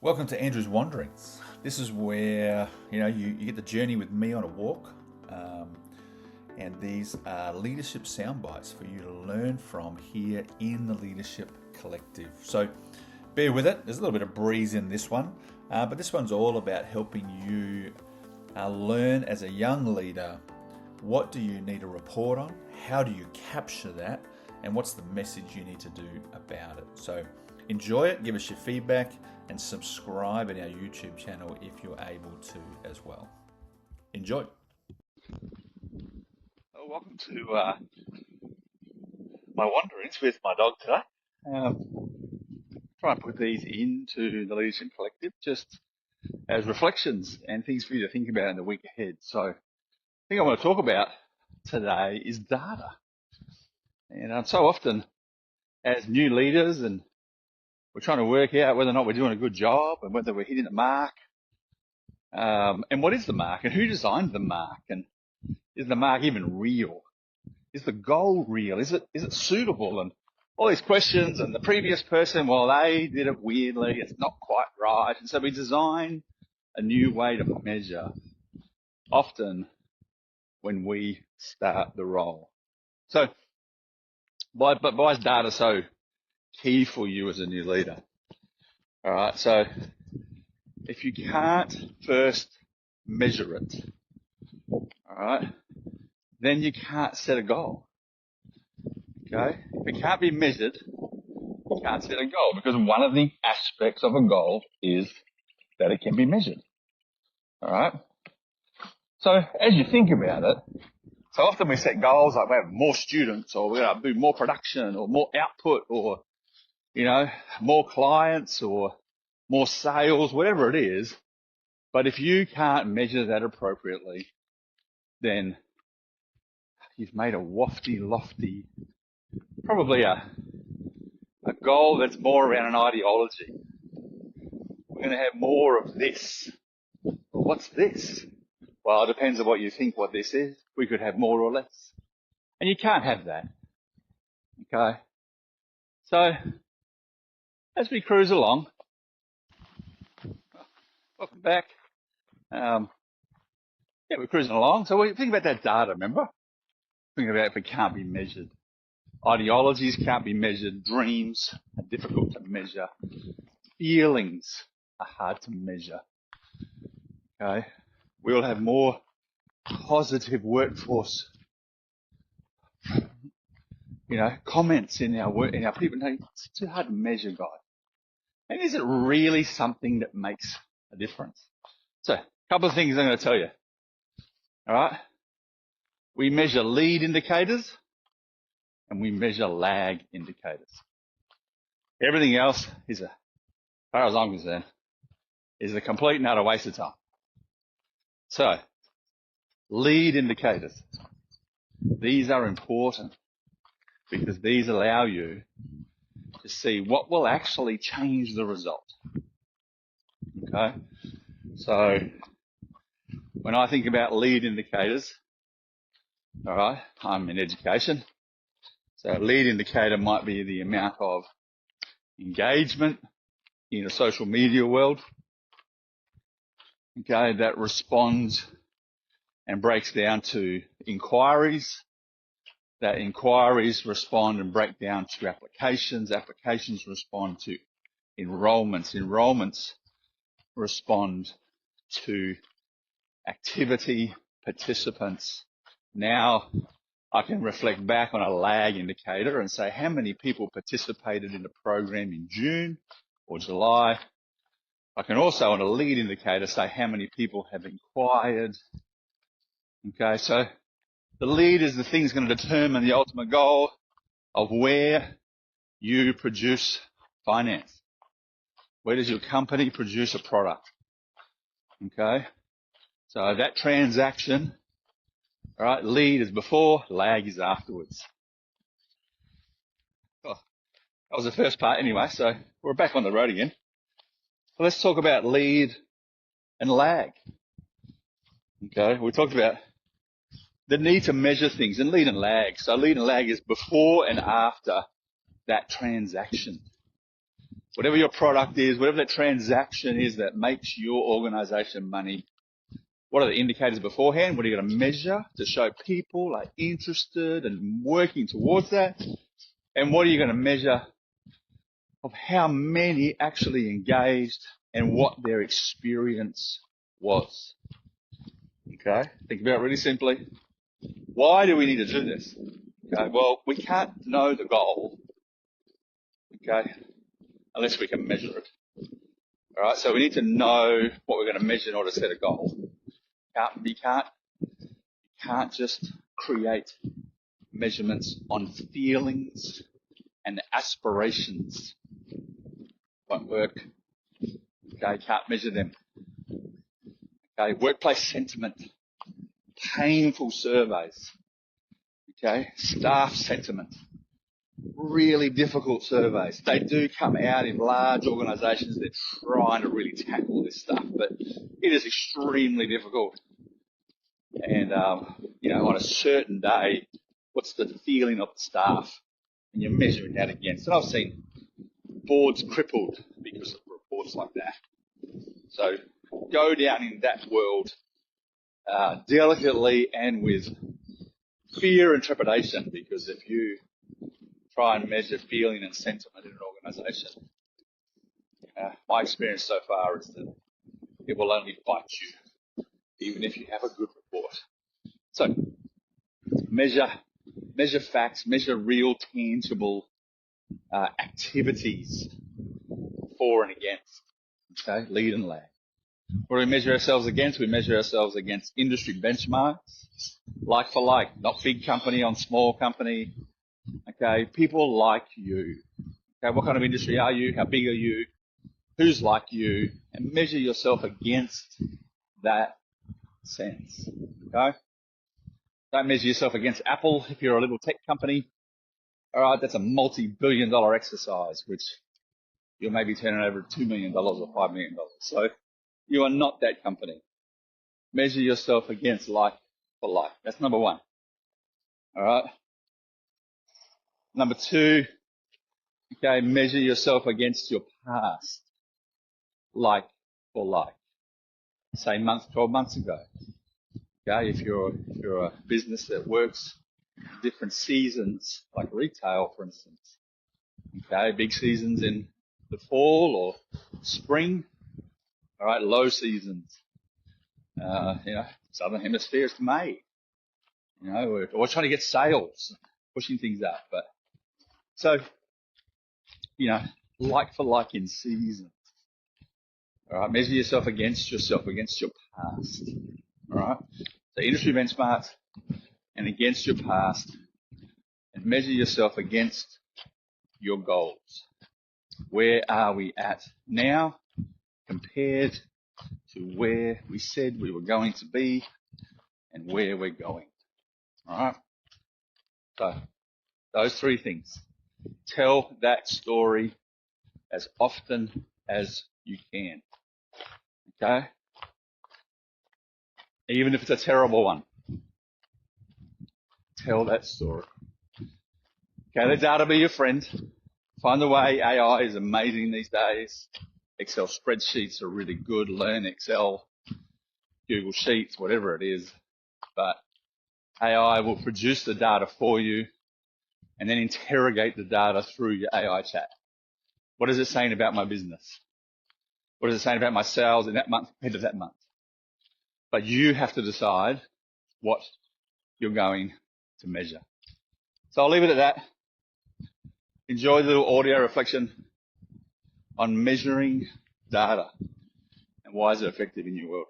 Welcome to Andrew's Wanderings. This is where you get the journey with me on a walk, and these are leadership sound bites for you to learn from here in the Leadership Collective. So bear with it. There's a little bit of breeze in this one, but this one's all about helping you learn as a young leader. What do you need to report on? How do you capture that? And what's the message you need to do about it? So enjoy it, give us your feedback, and subscribe in our YouTube channel if you're able to as well. Enjoy. Welcome to my wanderings with my dog today. Try and put these into the Leadership Collective just as reflections and things for you to think about in the week ahead. So the thing I want to talk about today is data. And so often as new leaders, and we're trying to work out whether or not we're doing a good job and whether we're hitting the mark. And what is the mark, and who designed the mark, and is the mark even real? Is the goal real? Is it suitable? And all these questions, and the previous person, well, they did it weirdly, it's not quite right. And so we design a new way to measure, often when we start the role. So why is data so key for you as a new leader? All right, so if you can't first measure it, all right, then you can't set a goal. Okay, if it can't be measured, you can't set a goal, because one of the aspects of a goal is that it can be measured. All right, so as you think about it, so often we set goals like we have more students, or we're going to do more production, or more output, or more clients, or more sales, whatever it is. But if you can't measure that appropriately, then you've made a lofty, probably a goal that's more around an ideology. We're going to have more of this. Well, what's this? Well, it depends on what you think what this is. We could have more or less. And you can't have that. Okay? So, as we cruise along, welcome back. We're cruising along. So we think about that data, remember? Think about if it can't be measured. Ideologies can't be measured. Dreams are difficult to measure. Feelings are hard to measure. Okay? We'll have more positive workforce, comments in our work, in our people. No, it's too hard to measure, guys. And is it really something that makes a difference? So, a couple of things I'm going to tell you. All right? We measure lead indicators and we measure lag indicators. Everything else is, as far as I'm concerned, is a complete and utter waste of time. So, lead indicators. These are important because these allow you to see what will actually change the result. Okay? So, when I think about lead indicators, all right, I'm in education. So a lead indicator might be the amount of engagement in a social media world, okay, that responds and breaks down to inquiries. That inquiries respond and break down to applications. Applications respond to enrollments. Enrollments respond to activity, participants. Now I can reflect back on a lag indicator and say how many people participated in the program in June or July. I can also, on a lead indicator, say how many people have inquired. Okay, so the lead is the thing that's going to determine the ultimate goal of where you produce finance. Where does your company produce a product? Okay, so that transaction, all right, lead is before, lag is afterwards. Oh, that was the first part anyway, so we're back on the road again. So let's talk about lead and lag. Okay, we talked about the need to measure things and lead and lag. So lead and lag is before and after that transaction. whatever your product is, whatever that transaction is that makes your organization money, what are the indicators beforehand? What are you going to measure to show people are interested and working towards that? And what are you going to measure of how many actually engaged and what their experience was? Okay, think about it really simply. Why do we need to do this? Okay, well, we can't know the goal, okay, unless we can measure it. All right, so we need to know what we're going to measure in order to set a goal. You can't just create measurements on feelings and aspirations. Won't work. Okay, can't measure them. Okay, workplace sentiment, painful surveys. Okay, staff sentiment, really difficult surveys. They do come out in large organisations that are trying to really tackle this stuff, but it is extremely difficult. And, on a certain day, what's the feeling of the staff? And you're measuring that against. And I've seen boards crippled because of reports like that. So go down in that world delicately and with fear and trepidation, because if you try and measure feeling and sentiment in an organisation, my experience so far is that it will only bite you, even if you have a good report. So measure facts, measure real, tangible activities for and against. Okay, lead and lag. What do we measure ourselves against? We measure ourselves against industry benchmarks, like for like, not big company on small company. Okay, people like you. Okay, what kind of industry are you? How big are you? Who's like you? And measure yourself against that sense. Okay? Don't measure yourself against Apple if you're a little tech company. All right, that's a multi-billion-dollar exercise, which you'll maybe turn over $2 million or $5 million. So you are not that company. Measure yourself against like for like. That's number one. All right. Number two, okay, measure yourself against your past, like for like. Say 12 months ago. Okay, if you're a business that works different seasons, like retail, for instance. Okay, big seasons in the fall or spring. All right, low seasons. Southern Hemisphere is May. We're always trying to get sales, pushing things up. But so, like for like in season. All right, measure yourself against your past. All right, so industry benchmarks and against your past, and measure yourself against your goals. Where are we at now compared to where we said we were going to be and where we're going? All right, so those three things. Tell that story as often as you can. Okay? Even if it's a terrible one. Tell that story. Okay, let data be your friend. Find the way. AI is amazing these days. Excel spreadsheets are really good. Learn Excel, Google Sheets, whatever it is. But AI will produce the data for you and then interrogate the data through your AI chat. What is it saying about my business? What is it saying about my sales in that month compared to that month? But you have to decide what you're going to measure. So I'll leave it at that. Enjoy the little audio reflection on measuring data and why is it effective in your world.